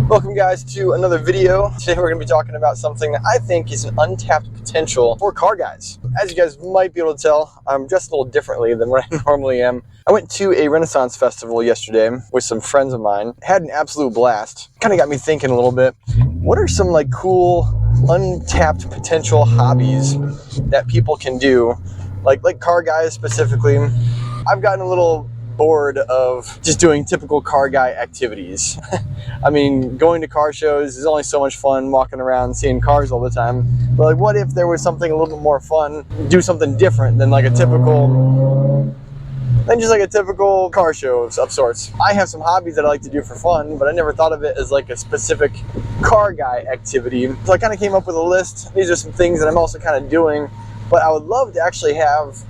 Welcome guys to another video. Today we're going to be talking about something that I think is an untapped potential for car guys. As you guys might be able to tell, I'm dressed a little differently than what I normally am. I went to a Renaissance festival yesterday with some friends of mine. Had an absolute blast. Kind of got me thinking a little bit. What are some cool untapped potential hobbies that people can do? Like car guys specifically. I've gotten a little bored of just doing typical car guy activities. I mean, going to car shows is only so much fun, walking around seeing cars all the time. But what if there was something a little bit more fun, do something different than just a typical car show of sorts. I have some hobbies that I like to do for fun, but I never thought of it as a specific car guy activity. So I kind of came up with a list. These are some things that I'm also kind of doing, but I would love to actually have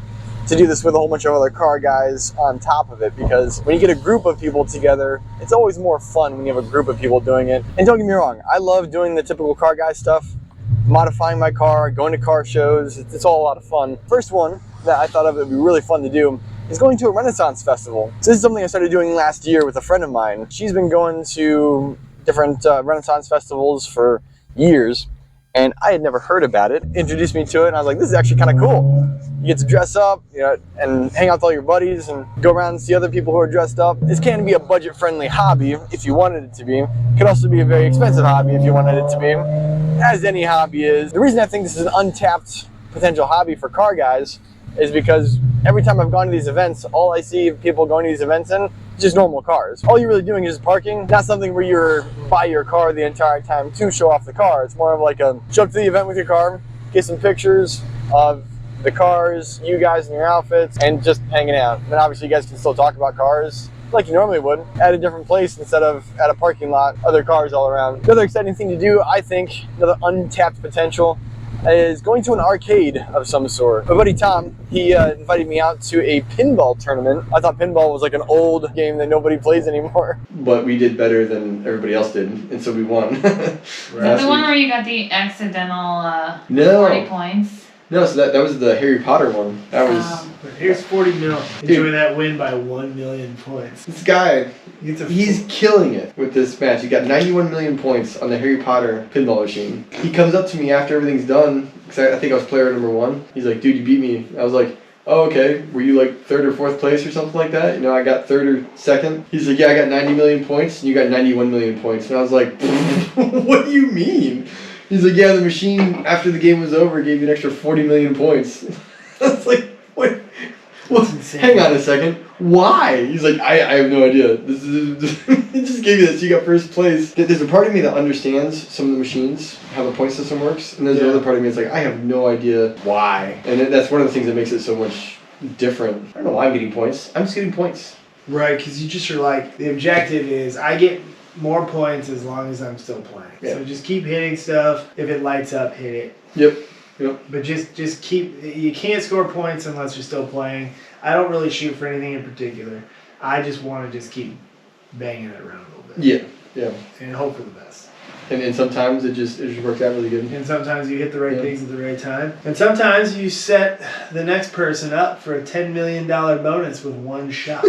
to do this with a whole bunch of other car guys on top of it, because when you get a group of people together, it's always more fun when you have a group of people doing it. And don't get me wrong, I love doing the typical car guy stuff, modifying my car, going to car shows. It's all a lot of fun. First one that I thought of that would be really fun to do is going to a Renaissance festival. So this is something I started doing last year with a friend of mine. She's been going to different Renaissance festivals for years, and I had never heard about it. Introduced me to it, and I was like, this is actually kind of cool. You get to dress up, and hang out with all your buddies and go around and see other people who are dressed up. This can be a budget-friendly hobby if you wanted it to be. It could also be a very expensive hobby if you wanted it to be, as any hobby is. The reason I think this is an untapped potential hobby for car guys is because every time I've gone to these events, all I see people going to these events in is just normal cars. All you're really doing is just parking, not something where you're by your car the entire time to show off the car. It's more of a show up to the event with your car, get some pictures of the cars, you guys in your outfits, and just hanging out. And obviously you guys can still talk about cars like you normally would at a different place instead of at a parking lot, other cars all around. Another exciting thing to do, I think, another untapped potential, is going to an arcade of some sort. My buddy Tom, he invited me out to a pinball tournament. I thought pinball was an old game that nobody plays anymore. But we did better than everybody else did, and so we won. Is that the one where you got the accidental 40 points? No, so that was the Harry Potter one. That was... Here's 40 mil. Enjoy that win by 1 million points. This guy, he's killing it with this match. He got 91 million points on the Harry Potter pinball machine. He comes up to me after everything's done, because I think I was player number 1. He's like, dude, you beat me. I was like, oh, okay. Were you 3rd or 4th place or something like that? I got 3rd or 2nd. He's like, yeah, I got 90 million points, and you got 91 million points. And I was like, what do you mean? He's like, yeah, the machine, after the game was over, gave you an extra 40 million points. I was like, what? Hang on a second. Why? He's like, I have no idea. He just gave you this. You got 1st place. There's a part of me that understands some of the machines, how the point system works, and there's another part of me that's like, I have no idea why. And that's one of the things that makes it so much different. I don't know why I'm getting points. I'm just getting points. Right, because you just are the objective is I get more points as long as I'm still playing. Yeah. So just keep hitting stuff. If it lights up, hit it. Yep. But just keep, you can't score points unless you're still playing. I don't really shoot for anything in particular. I just want to just keep banging it around a little bit. Yeah. And hope for the best. And sometimes it just works out really good. And sometimes you hit the right things at the right time. And sometimes you set the next person up for a $10 million bonus with one shot.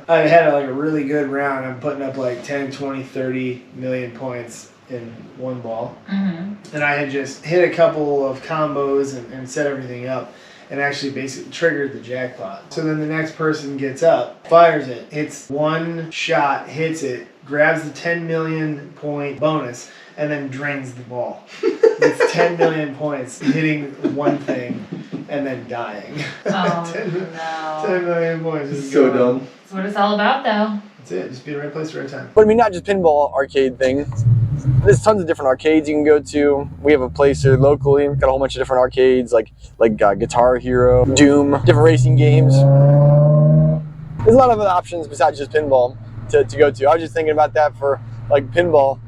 I had a really good round. I'm putting up 10, 20, 30 million points in one ball. Mm-hmm. And I had just hit a couple of combos and set everything up and actually basically triggered the jackpot. So then the next person gets up, fires it, hits one shot, hits it, grabs the 10 million point bonus, and then drains the ball. It's 10 million points hitting one thing and then dying. Oh, 10 million points. It's so dumb. That's what it's all about, though. That's it. Just be in the right place at the right time. But not just pinball arcade thing. There's tons of different arcades you can go to. We have a place here locally. Got a whole bunch of different arcades, like Guitar Hero, Doom, different racing games. There's a lot of other options besides just pinball to go to. I was just thinking about that for pinball.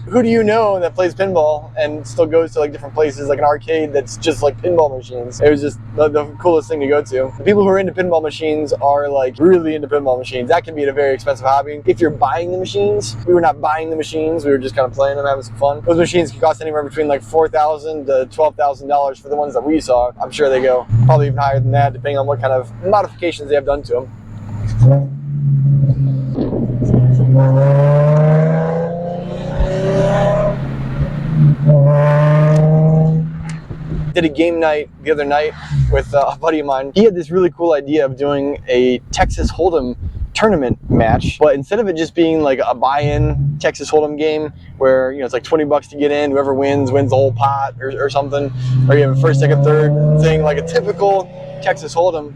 Who do you know that plays pinball and still goes to different places, like an arcade that's just pinball machines? It was just the coolest thing to go to. The people who are into pinball machines are really into pinball machines. That can be a very expensive hobby. If you're buying the machines, we were not buying the machines. We were just kind of playing them, having some fun. Those machines can cost anywhere between $4,000 to $12,000 for the ones that we saw. I'm sure they go probably even higher than that, depending on what kind of modifications they have done to them. did a game night the other night with a buddy of mine. He had this really cool idea of doing a Texas Hold'em tournament match, but instead of it just being like a buy-in Texas Hold'em game where, you know, it's like 20 bucks to get in, whoever wins the whole pot or something, or you have a first, second, third thing, like a typical Texas Hold'em.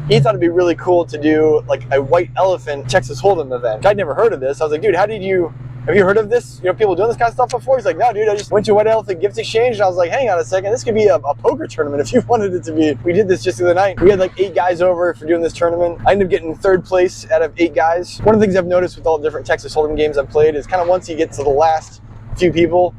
He thought it'd be really cool to do like a white elephant Texas Hold'em event. I'd never heard of this. I was like, dude, have you heard of this? You know, people doing this kind of stuff before? He's like, no, dude, I just went to a white elephant gift exchange, and I was like, hang on a second, this could be a poker tournament if you wanted it to be. We did this just the other night. We had like 8 guys over for doing this tournament. I ended up getting 3rd place out of 8 guys. One of the things I've noticed with all the different Texas Hold'em games I've played is kind of once you get to the last few people,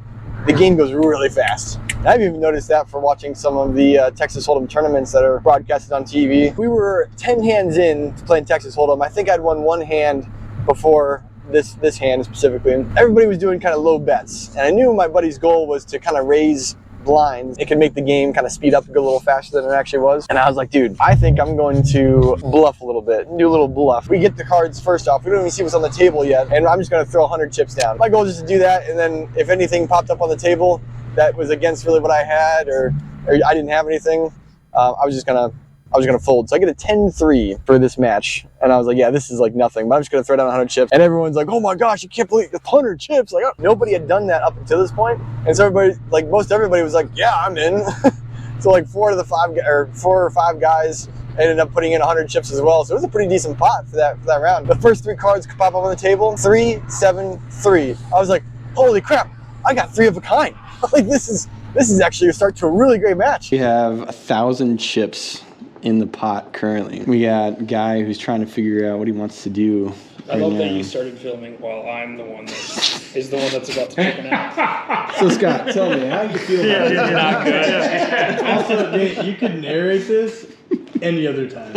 the game goes really fast. I've even noticed that for watching some of the Texas Hold'em tournaments that are broadcasted on TV. We were 10 hands in to playing Texas Hold'em. I think I'd won 1 hand before this hand specifically. And everybody was doing kind of low bets. And I knew my buddy's goal was to kind of raise blinds. It could make the game kind of speed up and go a little faster than it actually was. And I was like, dude, I think I'm going to bluff a little bit, do a little bluff. We get the cards first off. We don't even see what's on the table yet. And I'm just going to throw 100 chips down. My goal is just to do that. And then if anything popped up on the table that was against really what I had, or I didn't have anything, I was gonna fold. So I get a 10-3 for this match. And I was like, yeah, this is like nothing, but I'm just gonna throw down 100 chips. And everyone's like, oh my gosh, you can't believe 100 chips. Like, nobody had done that up until this point. And so everybody, like most everybody was like, yeah, I'm in. So like 4 or 5 guys ended up putting in 100 chips as well. So it was a pretty decent pot for that round. The first 3 cards pop up on the table, 3, 7, 3. I was like, holy crap, I got 3 of a kind. Like this is actually a start to a really great match. We have 1,000 chips in the pot currently. We got a guy who's trying to figure out what he wants to do. I love that you started filming while I'm the one that is the one that's about to chicken out. So Scott, tell me, how do you feel about You're not good. Also, you could narrate this any other time.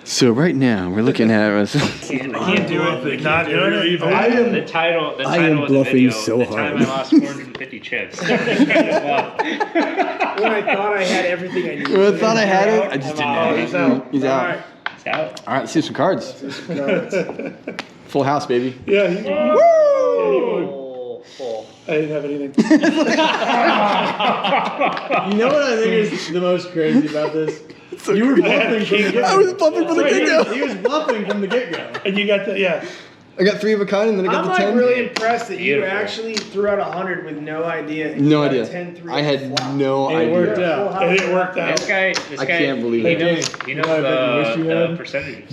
So right now we're looking at I can't do it. Not doing it. The title I am of the bluffing video. so the hard. time I lost 450 chips. When I thought I had everything I needed. Well, I thought I had it. I just didn't have it. He's out. He's out. All right. It's out. All right, let's see some cards. Full house, baby. Yeah. I didn't have anything. You know what I think is the most crazy about this? You were bluffing from the get-go. I was bluffing from the get-go. He was bluffing from the get-go. And you got the, yeah. I got 3 of a kind, and then I got I'm the like 10. really impressed that you Beautiful. actually threw out 100 with no idea. No You got a idea. 10-3 I had flop. no And idea. it worked out. And it worked out. This guy, I can't believe he it. knows, he knows the percentages.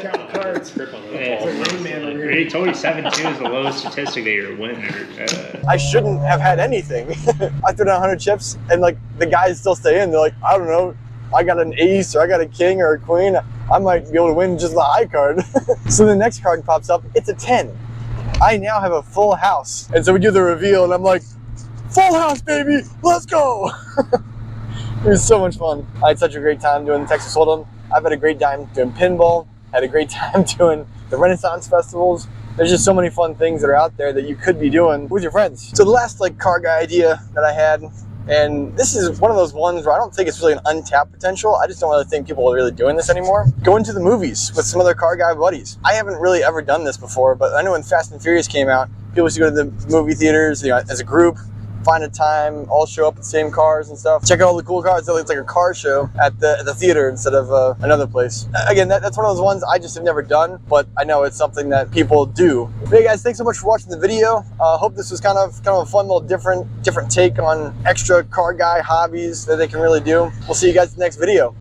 Count cards. Yeah. It's a Rain Man over here. He told you 7-2 is the lowest statistic that you're a winner. I shouldn't have had anything. I threw down 100 chips, and like the guys still stay in. They're like, I don't know, I got an ace or I got a king or a queen. I might be able to win just the high card. So the next card pops up, it's a 10. I now have a full house. And so we do the reveal, and I'm like, full house, baby, let's go. It was so much fun. I had such a great time doing the Texas Hold'em. I've had a great time doing pinball, had a great time doing the Renaissance festivals. There's just so many fun things that are out there that you could be doing with your friends. So the last like car guy idea that I had, and this is one of those ones where I don't think it's really an untapped potential. I just don't really think people are really doing this anymore. Going to the movies with some other car guy buddies. I haven't really ever done this before, but I know when Fast and Furious came out, people used to go to the movie theaters, you know, as a group, find a time, all show up in the same cars and stuff. Check out all the cool cars. It's like a car show at the theater instead of another place. Again, that's one of those ones I just have never done, but I know it's something that people do. Hey guys, thanks so much for watching the video. Hope this was kind of a fun little different take on extra car guy hobbies that they can really do. We'll see you guys in the next video.